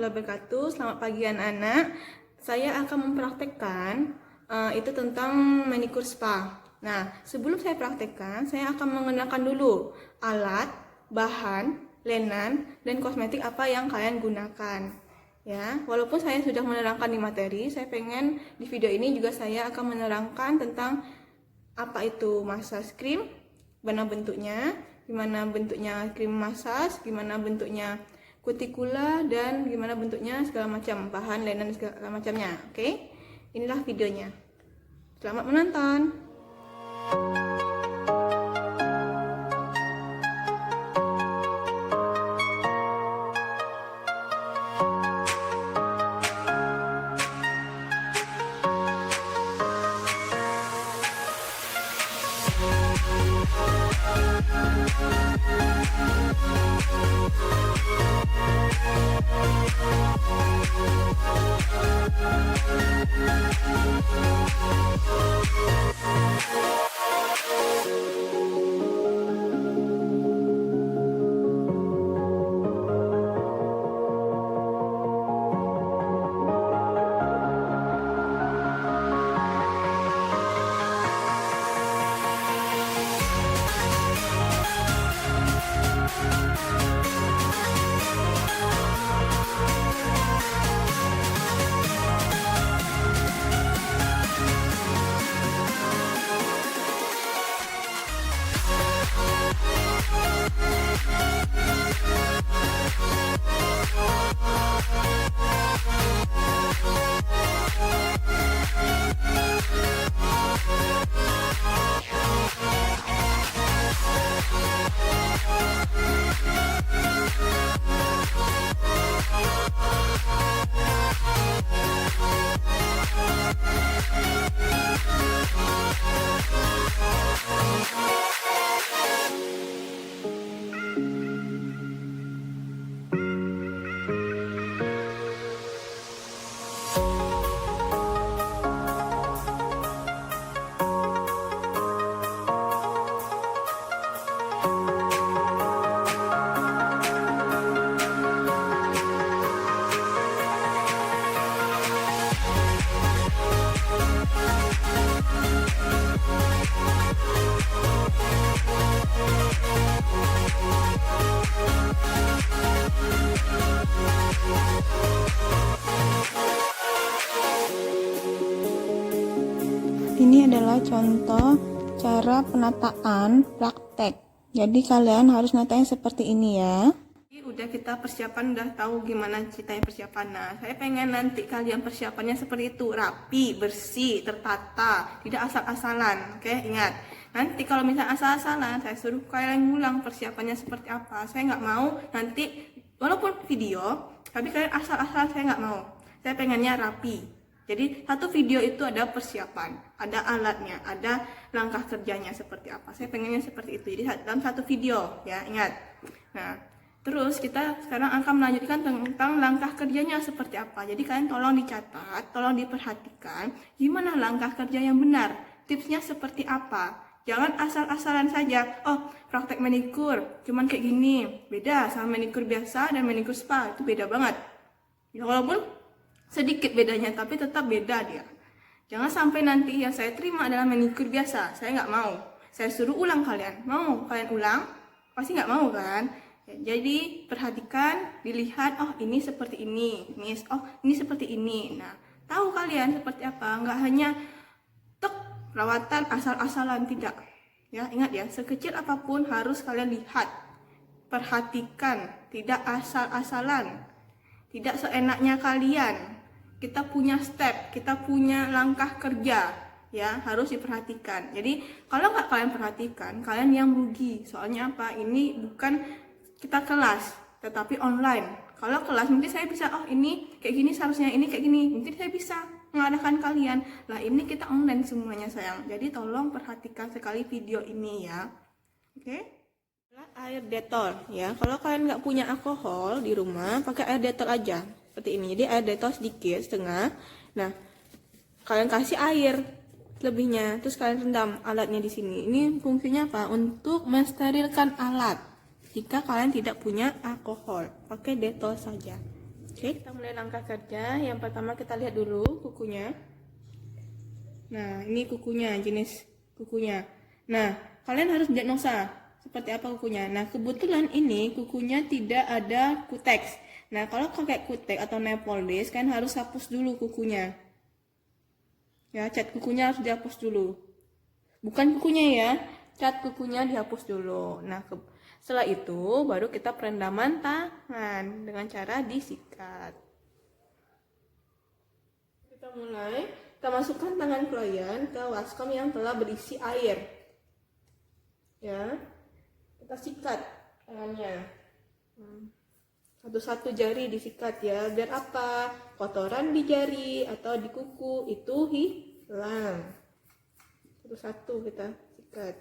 wabarakatuh. Selamat pagi anak-anak. Saya akan mempraktekkan itu tentang manikur spa. Nah, sebelum saya praktekkan, saya akan mengenalkan dulu alat, bahan, linen, dan kosmetik apa yang kalian gunakan. Ya, walaupun saya sudah menerangkan di materi, saya pengen di video ini juga saya akan menerangkan tentang apa itu massage cream, gimana bentuknya krim massage, gimana bentuknya kutikula, dan gimana bentuknya segala macam bahan linen segala macamnya. Oke, inilah videonya. Selamat menonton. Ini adalah contoh cara penataan praktek. Jadi kalian harus natain seperti ini ya. Udah kita persiapan, udah tahu gimana ceritanya persiapan. Nah, saya pengen nanti kalian persiapannya seperti itu, rapi, bersih, tertata, tidak asal-asalan. Oke, ingat. Nanti kalau misalnya asal-asalan, saya suruh kalian ngulang persiapannya seperti apa. Saya nggak mau nanti, walaupun video, tapi kalian asal-asalan, saya nggak mau. Saya pengennya rapi. Jadi satu video itu ada persiapan, ada alatnya, ada langkah kerjanya seperti apa. Saya pengennya seperti itu. Jadi dalam satu video, ya ingat. Nah, terus kita sekarang akan melanjutkan tentang langkah kerjanya seperti apa. Jadi kalian tolong dicatat, tolong diperhatikan gimana langkah kerja yang benar. Tipsnya seperti apa. Jangan asal-asalan saja. Oh, praktek manikur cuman kayak gini. Beda sama manikur biasa dan manikur spa, itu beda banget. Ya, walaupun sedikit bedanya, tapi tetap beda dia. Jangan sampai nanti yang saya terima adalah manikur biasa. Saya nggak mau. Saya suruh ulang kalian. Mau kalian ulang? Pasti nggak mau kan? Ya, jadi perhatikan, dilihat. Oh ini seperti ini. Oh ini seperti ini. Nah, tahu kalian seperti apa? Nggak hanya tek perawatan asal-asalan, tidak. Ya ingat ya, sekecil apapun harus kalian lihat, perhatikan, tidak asal-asalan, tidak seenaknya kalian. Kita punya step, kita punya langkah kerja, ya harus diperhatikan. Jadi kalau nggak kalian perhatikan, kalian yang rugi. Soalnya apa? Ini bukan kita kelas, tetapi online. Kalau kelas mungkin saya bisa, oh ini kayak gini seharusnya, ini kayak gini, mungkin saya bisa mengarahkan kalian. Lah ini kita online semuanya sayang. Jadi tolong perhatikan sekali video ini ya. Oke? Air detol ya. Kalau kalian nggak punya alkohol di rumah, pakai air detol aja. Seperti ini. Jadi air detol sedikit, setengah. Nah, kalian kasih air lebihnya, terus kalian rendam alatnya di sini. Ini fungsinya apa? Untuk mensterilkan alat. Jika kalian tidak punya alkohol, pakai detol saja. Oke, kita mulai langkah kerja. Yang pertama kita lihat dulu kukunya. Nah, ini kukunya, jenis kukunya. Nah, kalian harus diagnosa seperti apa kukunya. Nah, kebetulan ini kukunya tidak ada kuteks. Nah, kalau pakai kutek atau nail polish, kalian harus hapus dulu kukunya. Ya, cat kukunya harus dihapus dulu. Bukan kukunya ya, cat kukunya dihapus dulu. Nah, setelah itu baru kita perendaman tangan dengan cara disikat. Kita mulai, kita masukkan tangan klien ke waskom yang telah berisi air. Ya, kita sikat tangannya. Satu-satu jari disikat ya, biar apa? Kotoran di jari atau di kuku itu hilang. Satu-satu kita sikat.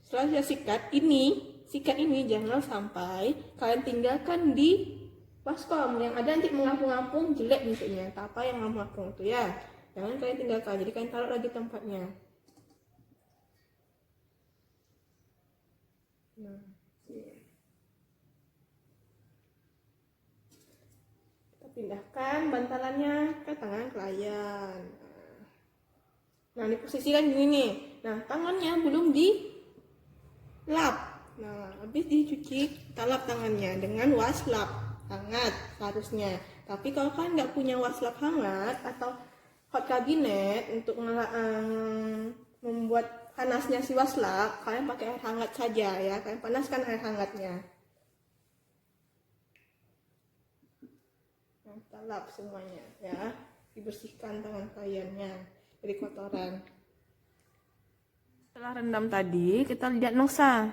Setelah saya sikat ini jangan sampai kalian tinggalkan di baskom yang ada nanti mengapung-apung, jelek bentuknya. Apa yang mengapung itu ya, jangan kalian tinggalkan, jadi kalian taruh lagi tempatnya. Nah, kita pindahkan bantalannya ke tangan klien. Nah, diposisikan gini nih. Nah, tangannya belum dilap. Nah, habis dicuci, kita lap tangannya dengan waslap hangat seharusnya. Tapi kalau kalian nggak punya waslap hangat atau hot cabinet untuk membuat panasnya si waslap, kalian pakai air hangat saja ya. Kalian panaskan air hangatnya. Nah, kita lap semuanya ya. Dibersihkan tangan kliennya dari kotoran. Setelah rendam tadi, kita lihat diagnosa.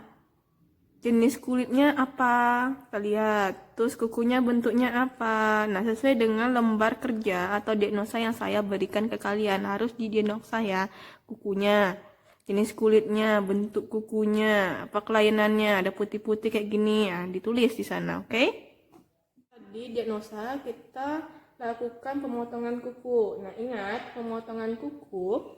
Jenis kulitnya apa? Kita lihat. Terus kukunya bentuknya apa? Nah, sesuai dengan lembar kerja atau diagnosa yang saya berikan ke kalian, harus didiagnosa ya. Kukunya, jenis kulitnya, bentuk kukunya, apa kelainannya, ada putih-putih kayak gini ya, ditulis di sana, oke? Tadi diagnosa kita lakukan pemotongan kuku. Nah, ingat, pemotongan kuku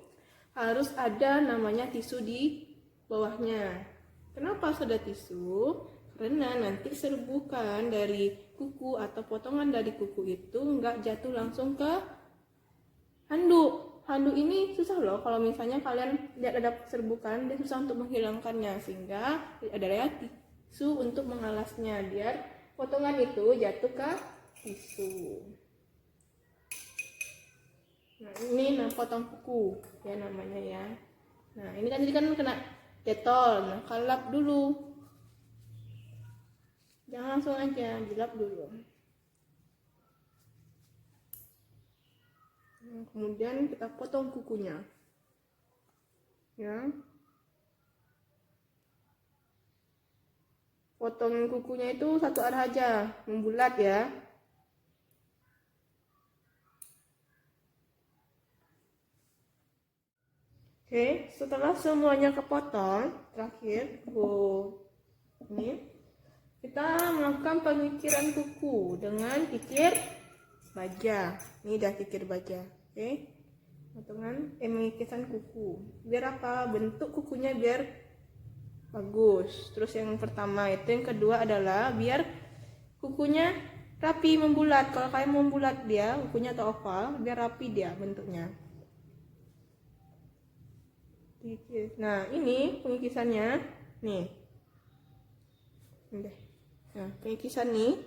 harus ada namanya tisu di bawahnya. Kenapa sudah tisu? Karena nanti serbukan dari kuku atau potongan dari kuku itu nggak jatuh langsung ke handuk. Handuk ini susah loh, kalau misalnya kalian lihat ada serbukan, dia susah untuk menghilangkannya, sehingga ada ya tisu untuk mengalasnya biar potongan itu jatuh ke tisu. Nah, ini potong kuku ya namanya ya. Nah, ini kan jadi kan kena detol. Nah, kalap dulu. Jangan langsung aja, dilap dulu. Nah, kemudian kita potong kukunya. Ya. Potong kukunya itu satu arah aja, membulat ya. Oke, setelah semuanya kepotong, terakhir ini kita melakukan pengikiran kuku dengan kikir baja. Ini udah kikir baja. Oke, potongan pengikiran kuku. Biar apa? Bentuk kukunya biar bagus. Terus yang pertama itu, yang kedua adalah biar kukunya rapi membulat. Kalau kalian membulat dia, kukunya atau oval, biar rapi dia bentuknya. Nah, ini pengikisannya nih. Nah, pengikisan nih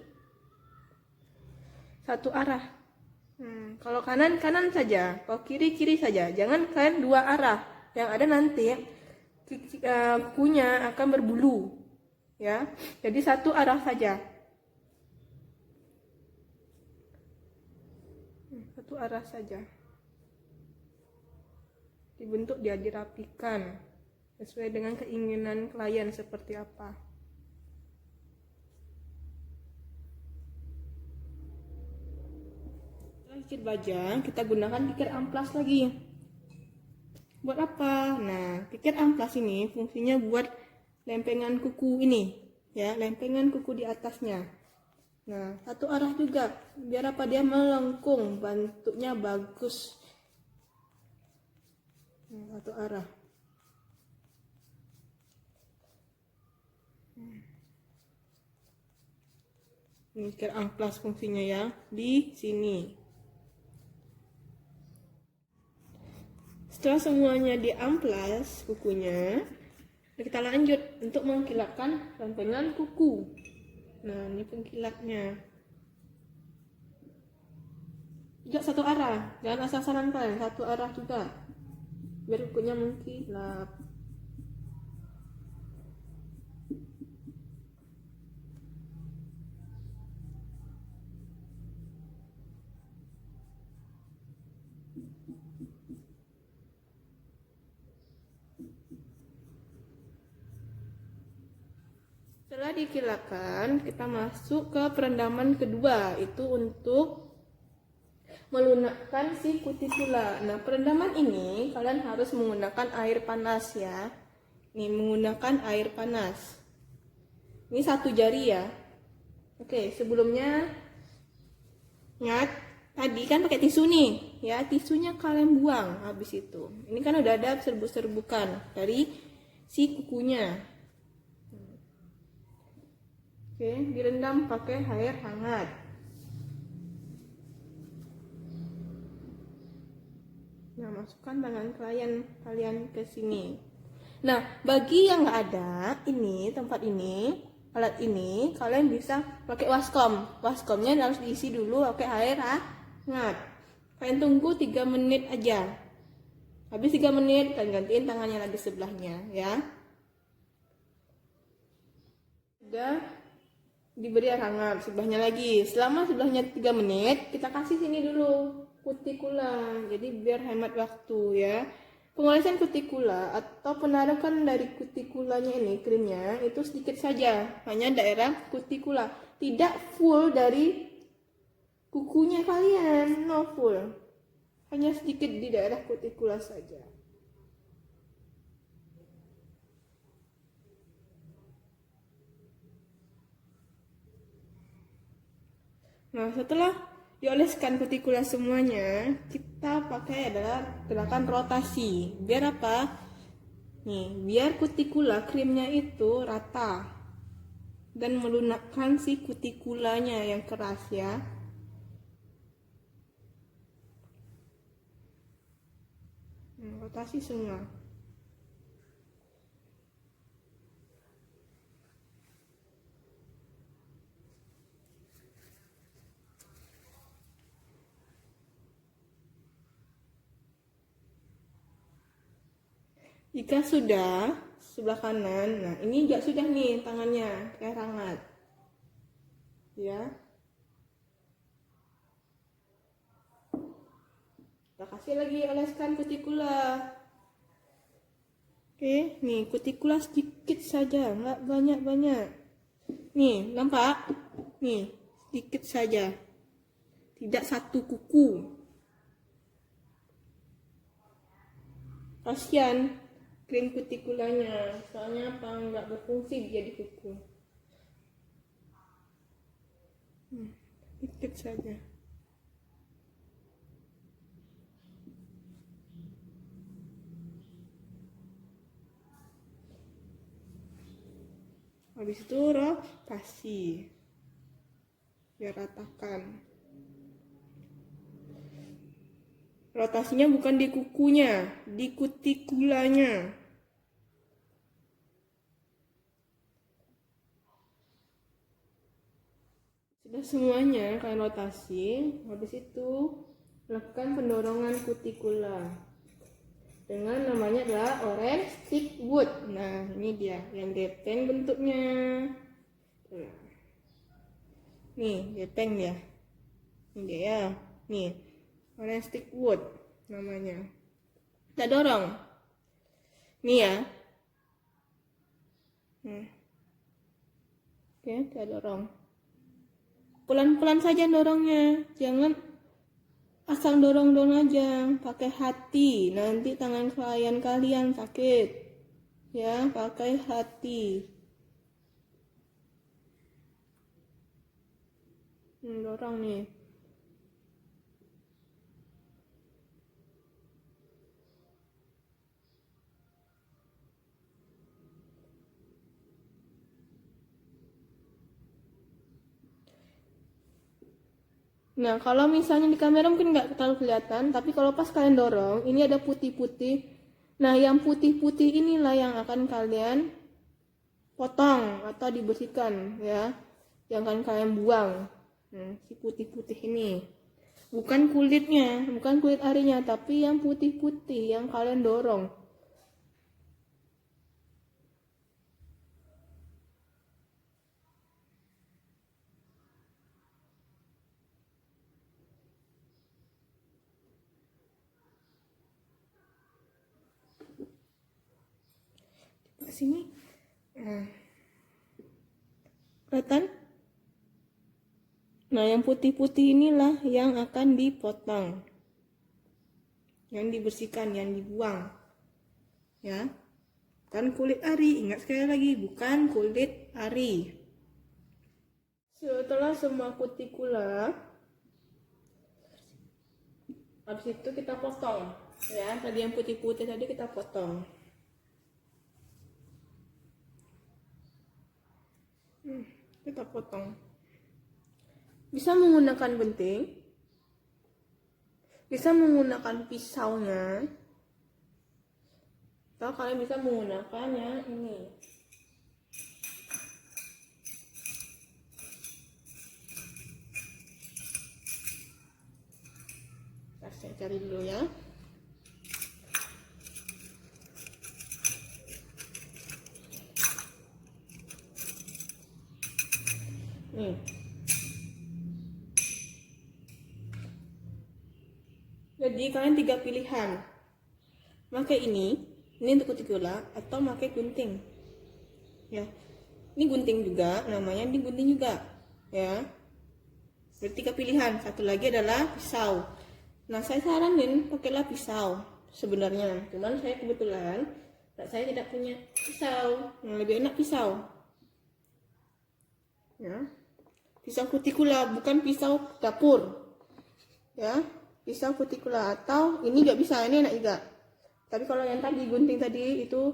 satu arah. Kalau kanan saja, kalau kiri saja. Jangan kalian dua arah. Yang ada nanti kukunya akan berbulu. Ya. Jadi satu arah saja. Satu arah saja. Dibentuk dia, dirapikan sesuai dengan keinginan klien seperti apa. Setelah kikir bajang, kita gunakan kikir amplas lagi. Buat apa? Nah, kikir amplas ini fungsinya buat lempengan kuku ini, ya, lempengan kuku di atasnya. Nah, satu arah juga, biar apa? Dia melengkung, bentuknya bagus. Satu arah. Ini kira amplas fungsinya ya, di sini. Setelah semuanya diamplas kukunya, kita lanjut untuk mengkilatkan lempengan kuku. Nah, ini pengkilatnya. Juga satu arah, jangan asal-asalan kalian, satu arah juga. Biar kukunya mengkilap. Setelah dikilapkan, kita masuk ke perendaman kedua, itu untuk melunakkan si kutikula. Nah, perendaman ini kalian harus menggunakan air panas ya. Nih, menggunakan air panas. Ini 1 jari ya. Oke, sebelumnya ingat tadi kan pakai tisu nih, ya tisunya kalian buang habis itu. Ini kan udah ada serbuk-serbukan dari si kukunya. Oke, direndam pakai air hangat. Nah, masukkan tangan kalian ke sini. Nah, bagi yang nggak ada ini tempat ini, alat ini, kalian bisa pakai waskom. Waskomnya harus diisi dulu pakai air hangat. Kalian tunggu 3 menit aja. Habis 3 menit, kalian gantiin tangannya lagi sebelahnya ya. Udah diberi air hangat sebelahnya lagi. Selama sebelahnya 3 menit, kita kasih sini dulu kutikula. Jadi biar hemat waktu ya. Pengolesan kutikula atau penarakan dari kutikulanya ini, krimnya itu sedikit saja, hanya daerah kutikula, tidak full dari kukunya kalian, no full, hanya sedikit di daerah kutikula saja. Nah, setelah dioleskan kutikula semuanya, kita pakai adalah gerakan rotasi. Biar apa? Nih, biar kutikula krimnya itu rata dan melunakkan si kutikulanya yang keras ya. Rotasi semua. Jika sudah sebelah kanan, nah ini juga sudah nih tangannya kayak hangat, ya. Kita kasih lagi oleskan kutikula. Oke, nih kutikula sedikit saja, nggak banyak-banyak. Nih, nampak? Nih, sedikit saja, tidak satu kuku. Kasihan krim kutikulanya, soalnya apa, nggak berfungsi jadi kuku. Sedikit saja. Habis itu rotasi, biar ratakan. Rotasinya bukan di kukunya, di kutikulanya. Sudah semuanya kalian rotasi, habis itu lakukan pendorongan kutikula dengan namanya adalah orange stick wood. Nah, ini dia yang gepeng bentuknya. Nih, gepeng ya. Ini dia ya. Nih, orange stick wood namanya. Kita dorong. Nih ya. Oke, kita dorong. Pelan-pelan saja dorongnya. Jangan asal dorong-dorong aja. Pakai hati. Nanti tangan klien kalian sakit. Ya, pakai hati. Dorong nih. Nah, kalau misalnya di kamera mungkin nggak terlalu kelihatan, tapi kalau pas kalian dorong, ini ada putih-putih. Nah, yang putih-putih inilah yang akan kalian potong atau dibersihkan ya. Yang akan kalian buang. Nah, si putih-putih ini. Bukan kulitnya, bukan kulit arinya, tapi yang putih-putih yang kalian dorong. Sini. Nah, kelihatan? Nah, yang putih-putih inilah yang akan dipotong. Yang dibersihkan, yang dibuang. Ya. Bukan kulit ari, ingat sekali lagi, bukan kulit ari. Setelah semua kutikula, habis itu kita potong. Ya, tadi yang putih-putih tadi kita potong. Kita potong. Bisa menggunakan gunting, bisa menggunakan pisaunya, atau kalian bisa menggunakannya ini. Saya cari dulu ya. Nih. Jadi kalian 3 pilihan. Pakai ini untuk kutikula atau pakai gunting. Ya. Ini gunting juga, namanya ini gunting juga, ya. Berarti 3 pilihan. Satu lagi adalah pisau. Nah, saya saranin pakailah pisau sebenarnya. Cuman saya kebetulan saya tidak punya pisau. Yang lebih enak pisau. Ya. Pisau kutikula, bukan pisau dapur. Ya, pisau kutikula atau ini nggak bisa, ini enak juga. Tapi kalau yang tadi gunting tadi itu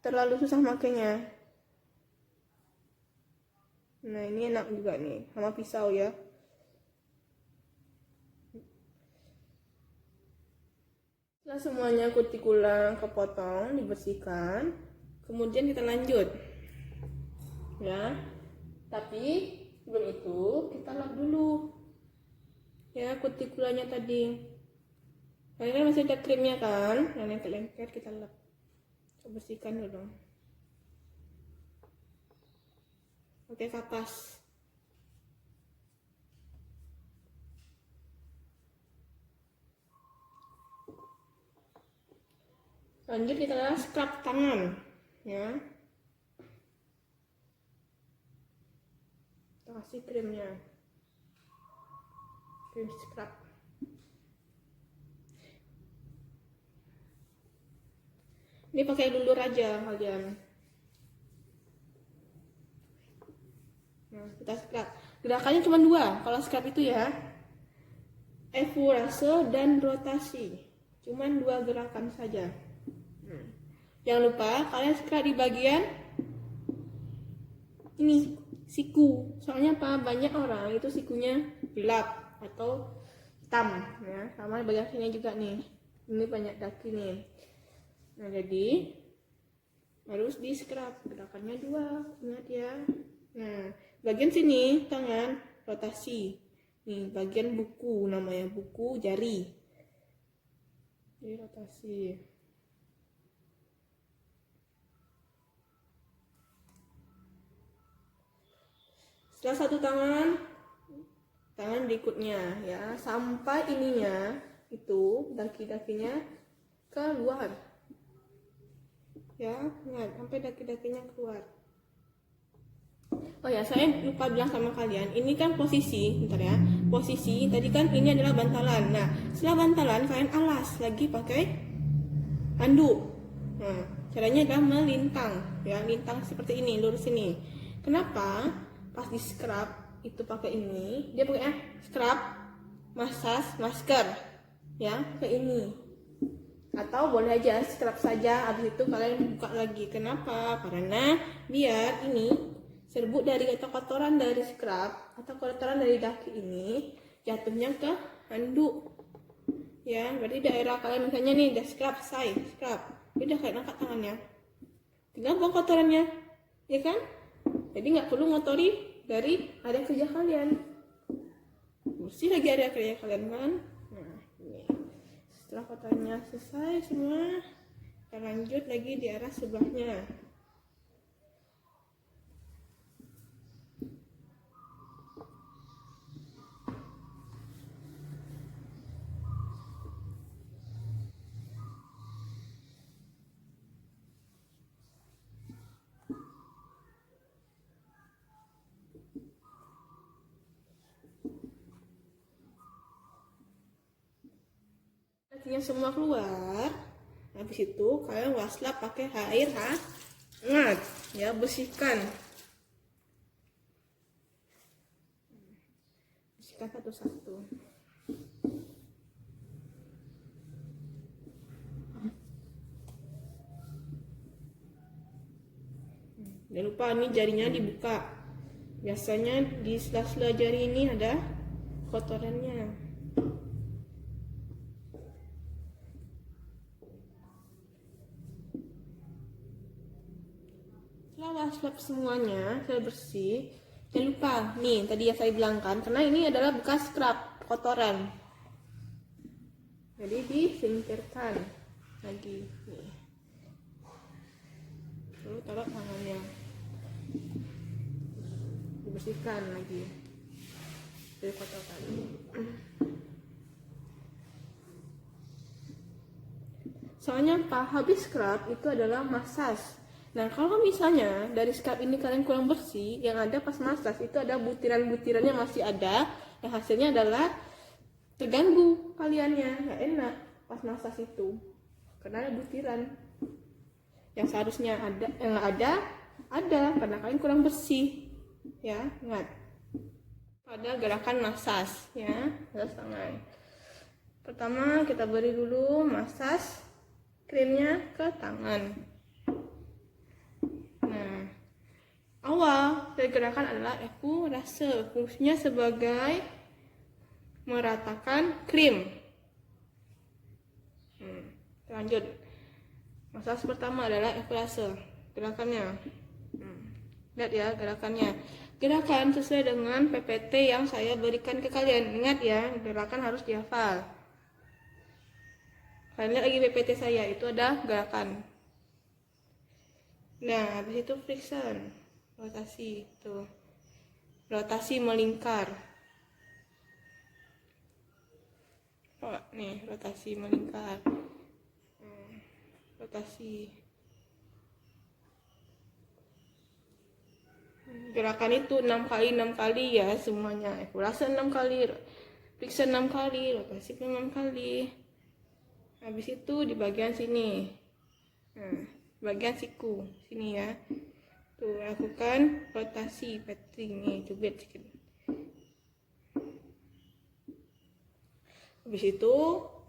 terlalu susah makainya. Nah, ini enak juga nih sama pisau ya. Setelah semuanya kutikula kepotong, dibersihkan, kemudian kita lanjut. Ya. Tapi sebelum itu kita lap dulu. Ya, kutikulanya tadi. Ini kan masih ada krimnya kan? Yang lengket-lengket kita lap. Kita bersihkan dulu. Pakai kapas. Lanjut kita scrub tangan, ya. Kita kasih krimnya. Krim scrub. Ini pakai lulur aja kalian. Nah, kita scrub. Gerakannya cuma 2 kalau scrub itu ya. Effurase dan rotasi. Cuman 2 gerakan saja. Jangan lupa kalian scrub di bagian ini, siku. Soalnya apa? Banyak orang itu sikunya gelap atau hitam ya. Sama bagian sini juga nih. Ini banyak daki nih. Nah, jadi harus di scrub. Gerakannya 2, ingat ya. Nah, bagian sini tangan rotasi. Nih, bagian buku, namanya buku jari. Ini rotasi. Setelah satu tangan berikutnya ya, sampai ininya itu daki-dakinya keluar. Ya, ingat, sampai daki-dakinya keluar. Oh ya, saya lupa bilang sama kalian, ini kan posisi, bentar ya. Posisi tadi kan ini adalah bantalan. Nah, setelah bantalan kalian alas lagi pakai handuk. Nah, caranya adalah melintang, ya, lintang seperti ini, lurus ini. Kenapa? Pas di scrub itu pakai ini, dia pakai scrub, masker, ya, kayak ini. Atau boleh aja scrub saja, habis itu kalian buka lagi. Kenapa? Karena biar ini serbuk dari atau kotoran dari scrub atau kotoran dari daki ini jatuhnya ke handuk. Ya, berarti daerah kalian misalnya nih udah scrub, udah kayak angkat tangannya. Tinggal buang kotorannya, ya kan? Jadi nggak perlu ngotori dari area kerja kalian. Bersih lagi area kerja kalian kan? Nah, ini. Setelah kotorannya selesai semua, kita lanjut lagi di arah sebelahnya. Nantinya semua keluar, habis itu kalian waslap pakai air hangat, ya, bersihkan satu-satu. Jangan lupa ini jarinya dibuka, biasanya di sela-sela jari ini ada kotorannya. Setelah waslap semuanya sudah bersih, jangan lupa nih tadi yang saya bilang kan, karena ini adalah bekas scrub kotoran, jadi disingkirkan lagi nih. Lalu taruh tangannya, dibersihkan lagi dari kotoran. Soalnya habis scrub itu adalah massage. Nah, kalau misalnya dari scrub ini kalian kurang bersih, yang ada pas massage itu ada butiran-butirannya masih ada, yang hasilnya adalah terganggu kaliannya, nggak enak pas massage itu, karena ada butiran yang seharusnya ada, yang nggak ada karena kalian kurang bersih, ya. Ingat pada gerakan massage, ya, massage tangan. Pertama kita beri dulu massage krimnya ke tangan. Nah, awal dari gerakan adalah effurase, fungsinya sebagai meratakan krim. Lanjut, massage pertama adalah effurase, gerakannya. Lihat ya gerakannya. Gerakan sesuai dengan PPT yang saya berikan ke kalian. Ingat ya, gerakan harus dihafal. Kalian lihat lagi PPT saya, itu ada gerakan. Nah, habis itu friction, rotasi, tuh, rotasi melingkar. Oh, nih rotasi melingkar, rotasi. Gerakan itu 6 kali ya semuanya. Effurase 6 kali, friction 6 kali, rotasi 6 kali. Habis itu di bagian sini. Nah, bagian siku sini ya, tuh lakukan rotasi patting nih, cubit sedikit. Habis itu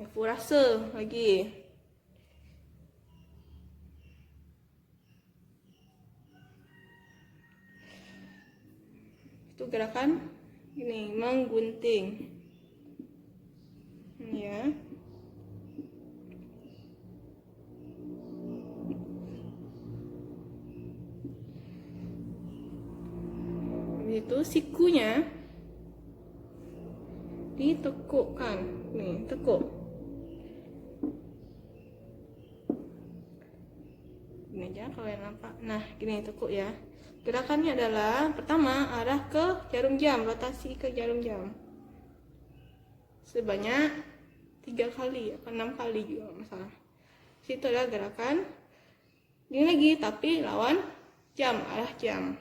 effurase lagi, itu gerakan ini menggunting ya. Itu sikunya ditekukkan, nih tekuk, ini aja kalian nampak. Nah gini tekuk ya. Gerakannya adalah pertama arah ke jarum jam, rotasi ke jarum jam sebanyak 3 kali apa 6 kali juga masalah. Situ adalah gerakan ini lagi tapi lawan jam, arah jam.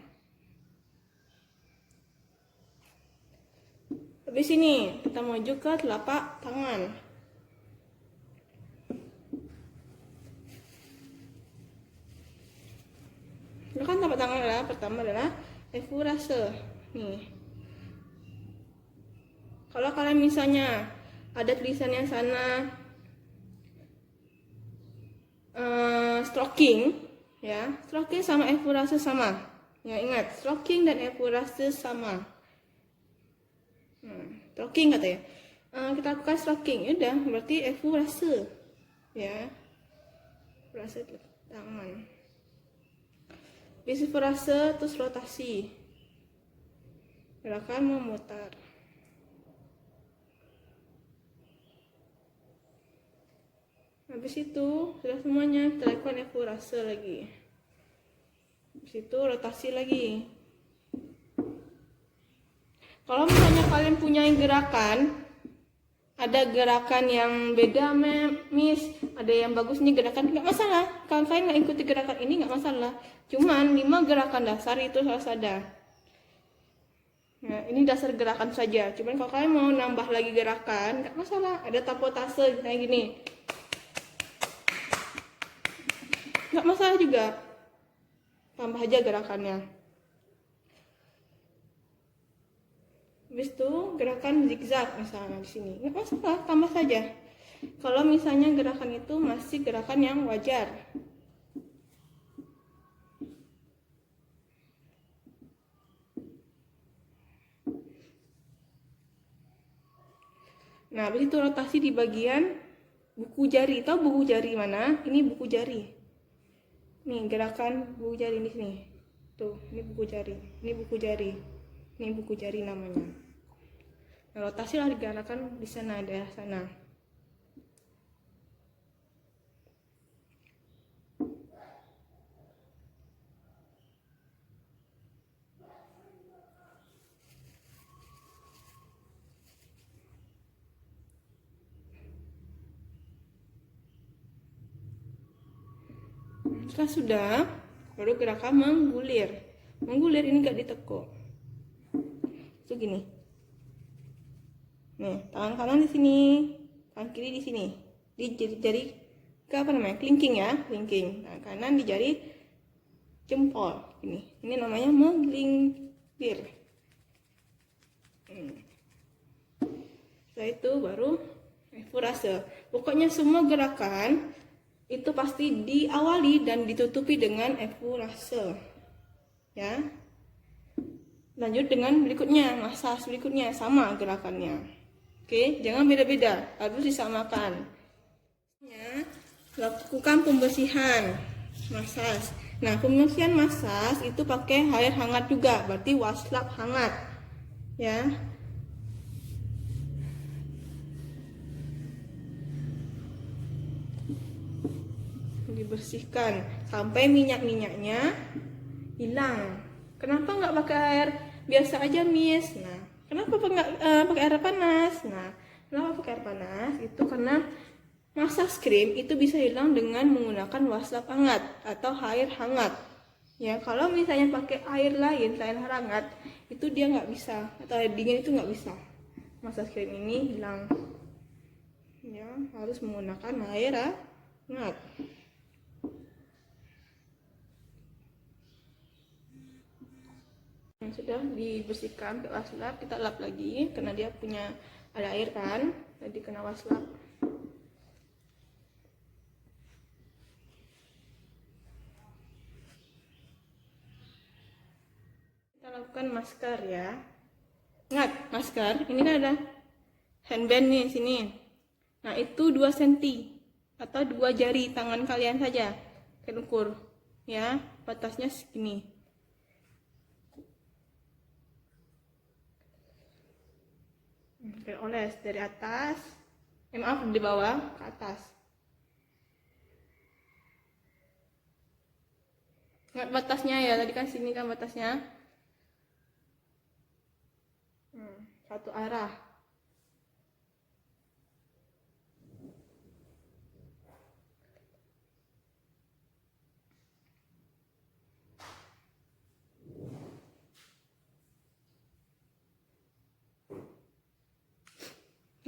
Habis ini kita maju ke telapak tangan. Gerakan telapak tangan adalah pertama adalah effurase. Nih. Kalau kalian misalnya ada tulisannya sana stroking, ya, stroking sama effurase sama. Ya ingat, stroking dan effurase sama. stroking katanya. Kita lakukan stroking, ya udah, berarti efurase, ya, efurase tangan. Bis efurase terus rotasi, gerakan memutar. Habis itu sudah semuanya, kita lakukan efurase lagi. Habis itu rotasi lagi. Kalau misalnya kalian punya gerakan, ada gerakan yang beda, Miss, ada yang bagus nih gerakan, nggak masalah. Kalau kalian nggak ikuti gerakan ini nggak masalah. Cuman 5 gerakan dasar itu harus ada. Nah, ini dasar gerakan saja. Cuman kalau kalian mau nambah lagi gerakan, nggak masalah. Ada tapotase kayak gini. Nggak masalah juga, tambah aja gerakannya. Habis itu gerakan zigzag misalnya di sini, nggak masalah, tambah saja. Kalau misalnya gerakan itu masih gerakan yang wajar. Nah, habis itu rotasi di bagian buku jari. Tahu buku jari mana? Ini buku jari. Nih, gerakan buku jari di sini. Tuh, ini buku jari. Ini buku jari. Ini buku jari namanya. Nah, rotasi lah digerakan di sana, daerah sana. Setelah sudah, baru gerakan menggulir. Menggulir ini gak ditekuk. Itu gini. Nih, tangan kanan di sini, tangan kiri di sini. Di jari ke apa namanya? Kelingking ya, kelingking. Tangan kanan di jari jempol. Ini namanya menggelintir. Setelah itu baru efurase. Pokoknya semua gerakan itu pasti diawali dan ditutupi dengan efurase. Ya. Lanjut dengan berikutnya, massage berikutnya sama gerakannya. Oke, jangan beda-beda, harus disamakan. Ya, lakukan pembersihan massage. Nah, pembersihan massage itu pakai air hangat juga, berarti waslap hangat. Ya. Dibersihkan sampai minyak-minyaknya hilang. Kenapa nggak pakai air biasa aja, Miss? Nah, kenapa nggak pakai air panas? Nah, kenapa pakai air panas? Itu karena massage cream itu bisa hilang dengan menggunakan waslap hangat atau air hangat. Ya, kalau misalnya pakai air lain selain air hangat, itu dia nggak bisa, atau air dingin itu nggak bisa. Massage cream ini hilang. Ya, harus menggunakan air hangat. Yang sudah dibersihkan ke waslap, kita lap lagi karena dia punya ada air kan, jadi kena waslap. Kita lakukan masker ya. Ingat, masker ini kan ada handband nih sini. Nah, itu 2 cm atau 2 jari tangan kalian saja. Kalian ukur ya, batasnya segini. Kita oles dari atas, maaf, di bawah ke atas. Ingat batasnya ya, tadi kan sini kan batasnya. Satu arah.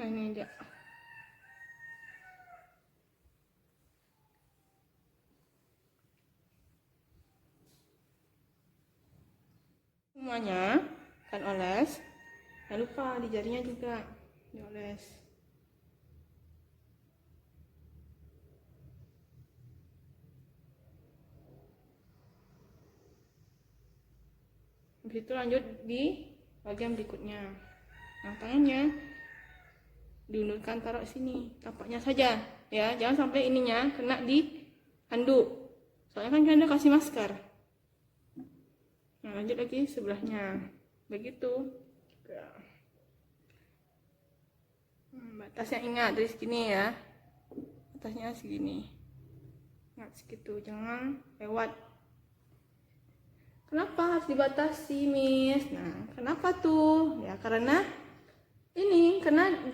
Nah, ini dia. Semuanya kan oles. Jangan lupa di jarinya juga dioles. Habis itu lanjut di bagian berikutnya. Nah, tangannya diundurkan, taruh sini, tapaknya saja ya, jangan sampai ininya kena di handuk, soalnya kan kita kasih masker. Nah, lanjut lagi sebelahnya, begitu. Batasnya ingat dari segini ya, batasnya segini, ingat segitu, jangan lewat. Kenapa harus dibatasi, Miss? Nah, kenapa tuh? Ya karena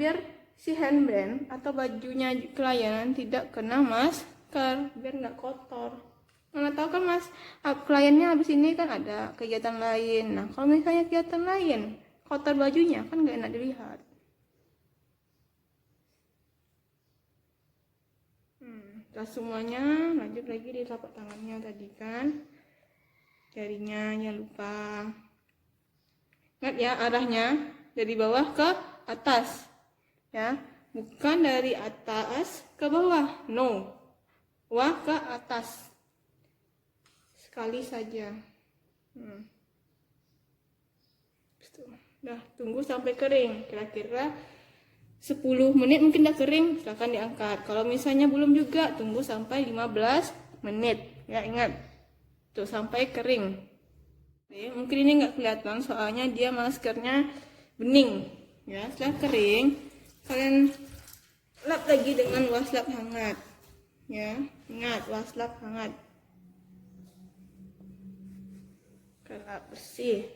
biar si handband atau bajunya klien tidak kena masker, biar nggak kotor. Mana tahu kan Mas, kliennya habis ini kan ada kegiatan lain. Nah, kalau misalnya kegiatan lain kotor bajunya kan nggak enak dilihat. Setelah semuanya, lanjut lagi di telapak tangannya tadi kan, jarinya jangan lupa. Ingat ya, arahnya dari bawah ke atas ya, bukan dari atas ke bawah, no, bawah ke atas, sekali saja. Udah, tunggu sampai kering, kira-kira 10 menit mungkin udah kering, silahkan diangkat. Kalau misalnya belum juga, tunggu sampai 15 menit ya, ingat tuh sampai kering. Oke, mungkin ini nggak kelihatan soalnya dia maskernya bening ya. Setelah kering, kalian lap lagi dengan waslap hangat ya, ingat waslap hangat, lap bersih.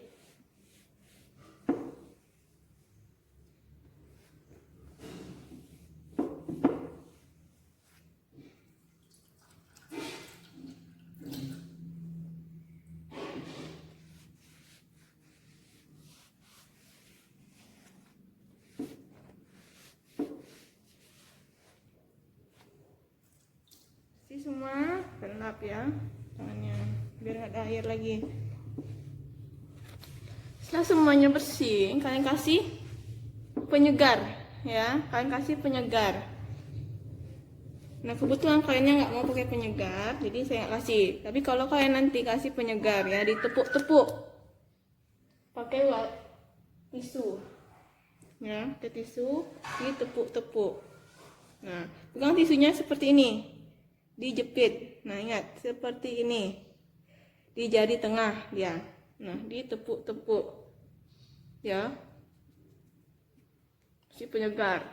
Semua lap ya tangannya biar nggak ada air lagi. Setelah semuanya bersih, kalian kasih penyegar ya, kalian kasih penyegar. Nah, kebetulan kaliannya nggak mau pakai penyegar, jadi saya nggak kasih. Tapi kalau kalian nanti kasih penyegar ya, ditepuk-tepuk pakai tisu ya, ke tisu ditepuk-tepuk. Nah, pegang tisunya seperti ini, dijepit. Nah, ingat seperti ini, di jari tengah dia. Nah, ditepuk-tepuk ya, si penyegar.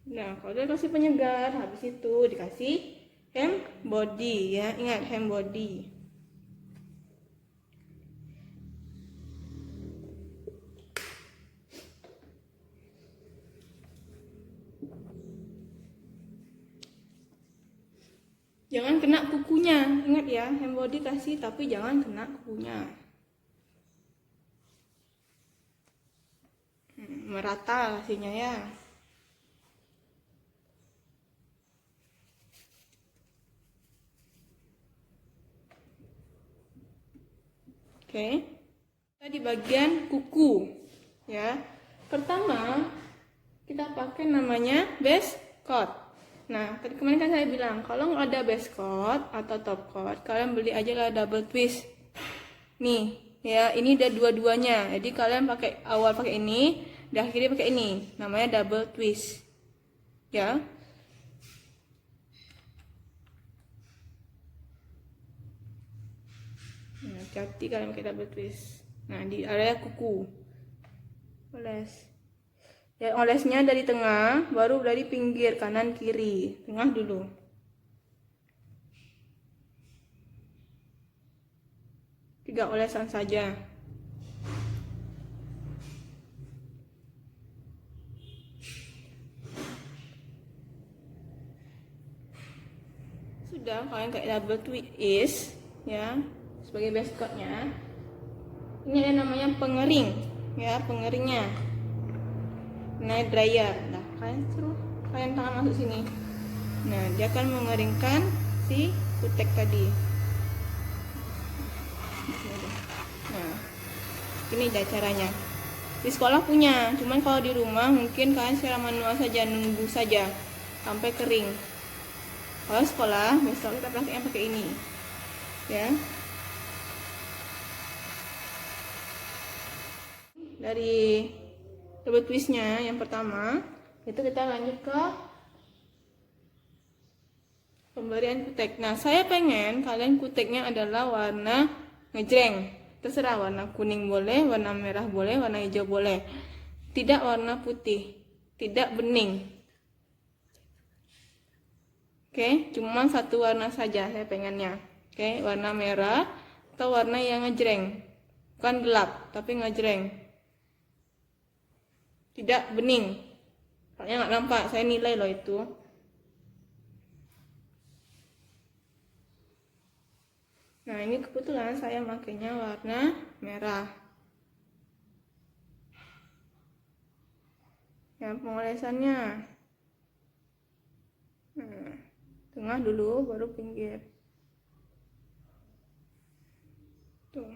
Nah, kalau udah kasih penyegar, habis itu dikasih hem body ya, ingat hem body. Jangan kena kukunya, ingat ya, hem body kasih tapi jangan kena kukunya. Merata kasihnya ya. Oke, kita di bagian kuku ya. Pertama kita pakai namanya base coat. Nah, tadi kemarin kan saya bilang kalau nggak ada base coat atau top coat, kalian beli aja lah double twist. Nih ya, ini udah dua-duanya. Jadi kalian pakai awal pakai ini, di akhirnya pakai ini. Namanya double twist. Ya. Nah, hati kalian pakai double twist. Nah, di area kuku. Oles. Ya, olesnya dari tengah, baru dari pinggir, kanan kiri. Tengah dulu. Tiga olesan saja. Sudah, kalian kayak double twist ya, sebagai base coatnya. Ini ada namanya pengering ya, pengeringnya. Nah, dryer. Nah, kalian tangan masuk sini. Nah, dia akan mengeringkan si kutek tadi. Nah, ini dia caranya. Di sekolah punya, cuman kalau di rumah mungkin kalian secara manual saja, nunggu saja sampai kering. Kalau sekolah, besok kita prakteknya pakai ini, ya. Dari double twistnya yang pertama, itu kita lanjut ke pemberian kutek. Nah, saya pengen kalian kuteknya adalah warna ngejreng. Terserah, warna kuning boleh, warna merah boleh, warna hijau boleh. Tidak warna putih, tidak bening. Oke, cuma satu warna saja saya pengennya. Oke, warna merah atau warna yang ngejreng. Bukan gelap, tapi ngejreng. Tidak bening. Soalnya nggak nampak, saya nilai loh itu. Nah, ini kebetulan saya makainya warna merah. Yang pengolesannya. Tengah dulu, baru pinggir. Tuh.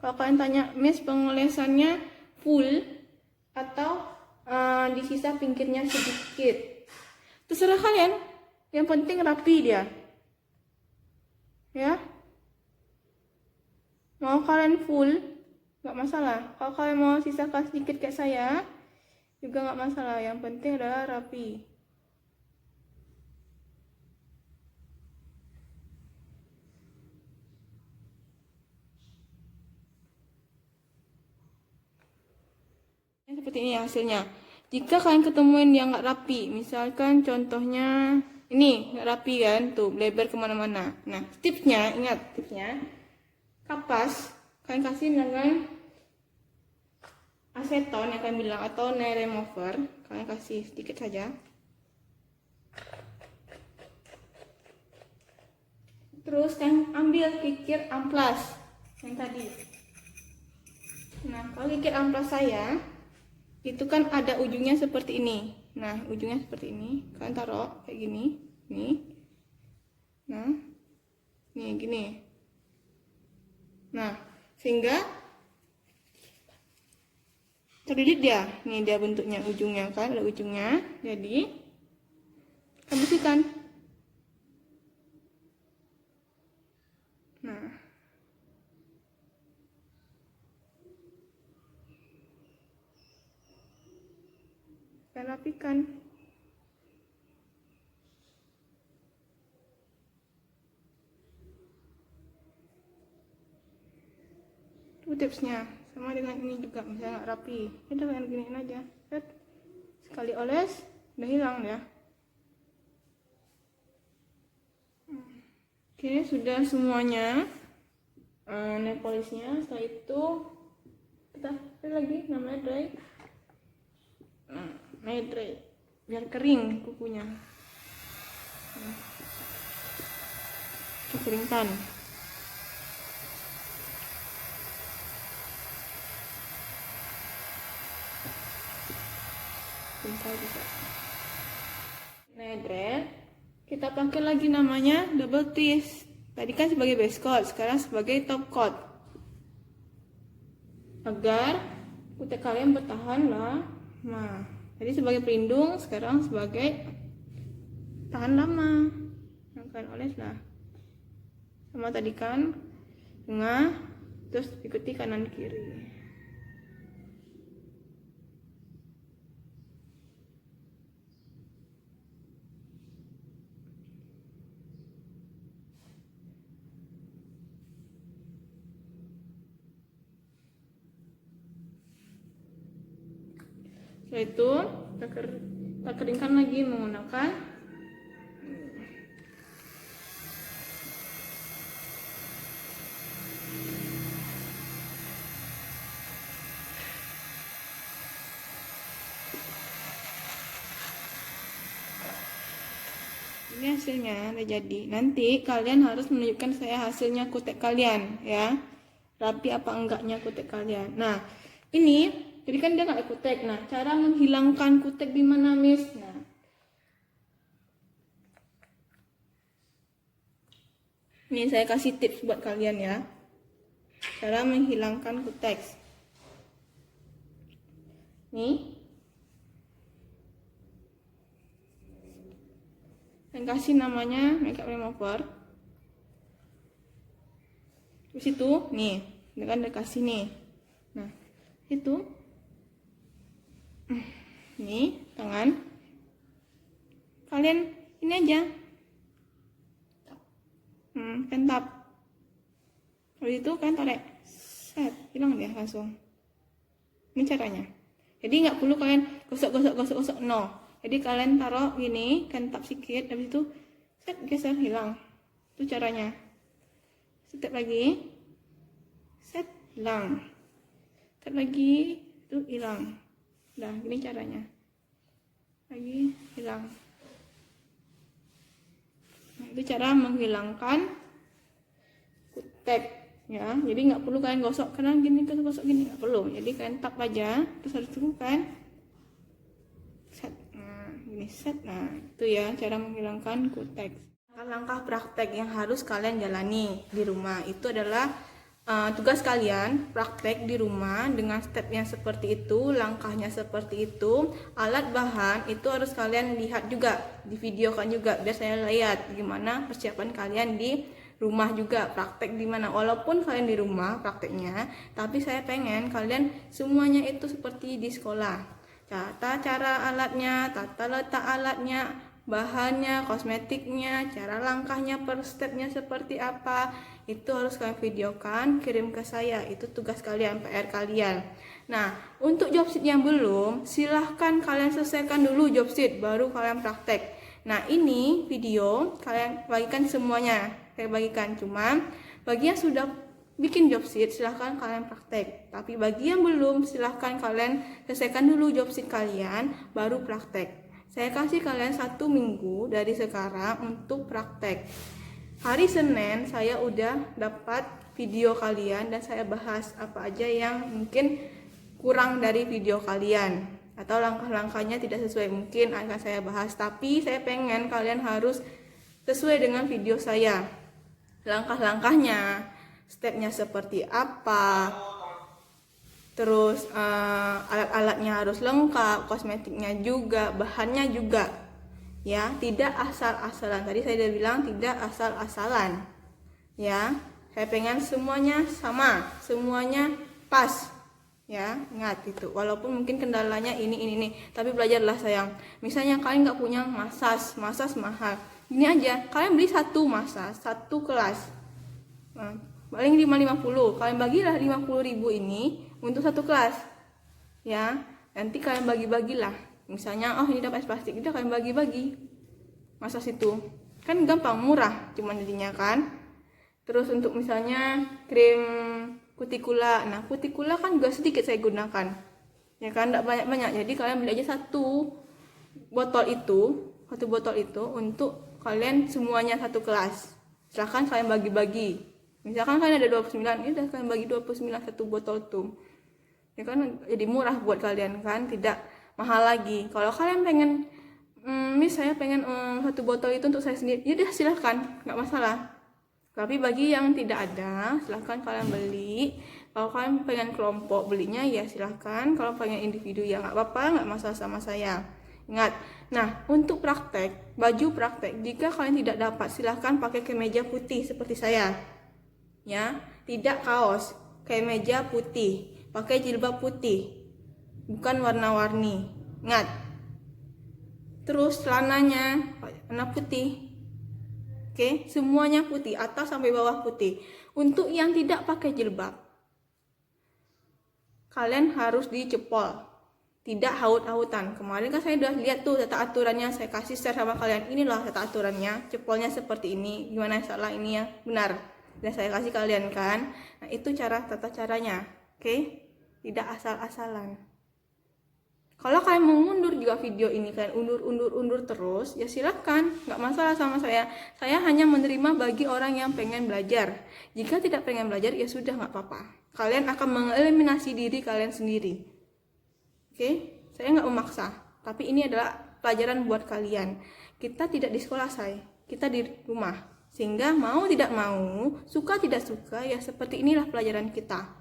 Kalau kalian tanya, Miss pengolesannya full atau di sisa pinggirnya sedikit? Terserah kalian. Yang penting rapi dia. Ya. Mau kalian full, nggak masalah. Kalau kalian mau sisa sedikit kayak saya, juga nggak masalah. Yang penting adalah rapi. Seperti ini hasilnya. Jika kalian ketemuin yang nggak rapi, misalkan contohnya ini nggak rapi kan, tuh lebar kemana-mana. Nah, tipsnya, ingat tipsnya, kapas kalian kasih dengan aseton yang kalian bilang atau nail remover, kalian kasih sedikit saja. Terus kalian ambil kikir amplas yang tadi. Nah, kalau kikir amplas saya itu kan ada ujungnya seperti ini. Nah, ujungnya seperti ini. Kalian taruh kayak gini, nih. Nah, nih gini. Nah, sehingga terlilit dia. Nih dia bentuknya, ujungnya kan ada ujungnya. Jadi kita bersihkan. Nah, kita rapikan. Itu tipsnya. Sama dengan ini juga, misalnya nggak rapi, kita kalian giniin aja. Set. Sekali oles, udah hilang ya. Oke, sudah semuanya nail polishnya. Setelah itu kita pilih lagi namanya dry. Nah, nail dry biar kering kukunya. Nah, kita keringkan. Bentar bisa. Nail dry. Kita pakai lagi namanya double twist. Tadi kan sebagai base coat, sekarang sebagai top coat. Agar kutek kalian bertahan lama. Jadi sebagai pelindung, sekarang sebagai tahan lama. Yang kalian oles lah. Sama tadi kan, tengah, terus ikuti kanan kiri. Setelah itu kita keringkan lagi menggunakan ini hasilnya udah jadi. Nanti kalian harus menunjukkan saya hasilnya kutek kalian ya, rapi apa enggaknya kutek kalian. Nah ini jadi kan dia nggak ada kutek. Nah, cara menghilangkan kutek di mana, Miss? Nah, ini saya kasih tips buat kalian ya. Cara menghilangkan kutek. nih, dan kasih namanya makeup remover. Terus itu nih, dengan kasih nih. Nah, itu nih tangan. Kalian ini aja. Kan tap. Habis itu kan tarik. Set, hilang dia langsung. Ini caranya. Jadi nggak perlu kalian gosok, no. Jadi kalian taruh gini, kan tap sedikit, habis itu set, geser, hilang. Itu caranya. Step lagi, set, hilang. Step lagi, itu hilang. Udah, gini caranya. Lagi, hilang. Nah, itu cara menghilangkan kutek, ya. Jadi nggak perlu kalian gosok, karena gini, gosok gini, nggak perlu. Jadi kalian tap aja, terus harus tunggu kan. Set, nah, gini set. Nah, itu ya cara menghilangkan kutek. Langkah praktek yang harus kalian jalani di rumah itu adalah tugas kalian praktek di rumah dengan stepnya seperti itu, langkahnya seperti itu, alat bahan itu harus kalian lihat juga, divideokan juga biar saya lihat gimana persiapan kalian di rumah juga, praktek di mana. Walaupun kalian di rumah prakteknya, tapi saya pengen kalian semuanya itu seperti di sekolah. Tata cara alatnya, tata letak alatnya, bahannya, kosmetiknya, cara langkahnya per stepnya seperti apa, itu harus kalian videokan, kirim ke saya. Itu tugas kalian, PR kalian. Nah, untuk job sheet yang belum, silahkan kalian selesaikan dulu job sheet, baru kalian praktek. Nah, ini video kalian bagikan semuanya, saya bagikan. Cuma bagi yang sudah bikin job sheet, silahkan kalian praktek. Tapi bagi yang belum, silahkan kalian selesaikan dulu job sheet kalian, baru praktek. Saya kasih kalian 1 minggu dari sekarang untuk praktek. Hari Senin saya udah dapat video kalian dan saya bahas apa aja yang mungkin kurang dari video kalian atau langkah-langkahnya tidak sesuai, mungkin akan saya bahas. Tapi saya pengen kalian harus sesuai dengan video saya. Langkah-langkahnya, stepnya seperti apa, terus alat-alatnya harus lengkap, kosmetiknya juga, bahannya juga, ya. Tidak asal-asalan. Tadi saya udah bilang tidak asal-asalan, ya. Saya pengen semuanya sama, semuanya pas, ya. Ingat itu. Walaupun mungkin kendalanya ini, tapi belajarlah sayang. Misalnya kalian nggak punya masas mahal, gini aja, kalian beli 1 masas, 1 kelas, nah, paling 550, kalian bagilah 50.000 ini untuk 1 kelas, ya. Nanti kalian bagi-bagilah, misalnya oh ini dapat plastik, udah kalian bagi-bagi masas itu, kan gampang, murah cuman jadinya kan. Terus untuk misalnya krim kutikula, nah kutikula kan juga sedikit saya gunakan, ya kan, tidak banyak-banyak. Jadi kalian beli aja 1 botol itu untuk kalian semuanya 1 kelas. Silahkan kalian bagi-bagi. Misalkan kalian ada 29, ya udah kalian bagi 29 1 botol tuh. Ya kan jadi murah buat kalian kan, tidak mahal lagi. Kalau kalian pengen saya pengen 1 botol itu untuk saya sendiri, ya udah silahkan, nggak masalah. Tapi bagi yang tidak ada, silahkan kalian beli. Kalau kalian pengen kelompok belinya ya silahkan. Kalau pengen individu ya nggak apa-apa, nggak masalah sama saya. Ingat, nah untuk praktek, baju praktek, jika kalian tidak dapat, silahkan pakai kemeja putih seperti saya, ya. Tidak kaos, kemeja putih, pakai jilbab putih, bukan warna-warni. Ingat. Terus celananya warna putih. Oke, semuanya putih, atas sampai bawah putih. Untuk yang tidak pakai jilbab, kalian harus dicepol, tidak haut-hautan. Kemarin kan saya udah lihat tuh tata aturannya, saya kasih share sama kalian. Inilah tata aturannya, cepolnya seperti ini. Gimana salah ini ya? Benar. Dan saya kasih kalian kan. Nah, itu tata caranya. Oke? Tidak asal-asalan. Kalau kalian mau mundur juga video ini, kalian undur terus, ya silahkan, nggak masalah sama saya. Saya hanya menerima bagi orang yang pengen belajar. Jika tidak pengen belajar, ya sudah, nggak apa-apa. Kalian akan mengeliminasi diri kalian sendiri. Oke? Saya nggak memaksa, tapi ini adalah pelajaran buat kalian. Kita tidak di sekolah, kita di rumah. Sehingga mau tidak mau, suka tidak suka, ya seperti inilah pelajaran kita.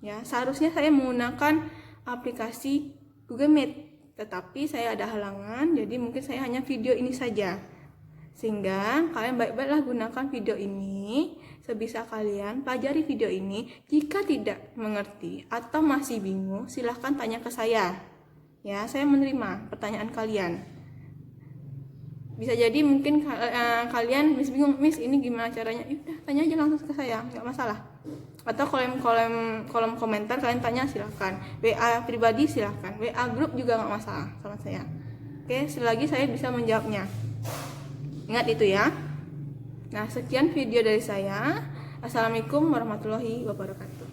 Ya, seharusnya saya menggunakan aplikasi Google Meet. Tetapi saya ada halangan, jadi mungkin saya hanya video ini saja. Sehingga kalian baik-baiklah gunakan video ini sebisa kalian, pelajari video ini. Jika tidak mengerti atau masih bingung, silahkan tanya ke saya. Ya, saya menerima pertanyaan kalian. Bisa jadi mungkin kalian bingung, Miss ini gimana caranya? Udah tanya aja langsung ke saya, nggak masalah. Atau kolom komentar kalian tanya, silahkan. WA pribadi silahkan, WA grup juga nggak masalah sama saya. Oke, selagi saya bisa menjawabnya. Ingat itu ya. Nah, sekian video dari saya. Assalamualaikum warahmatullahi wabarakatuh.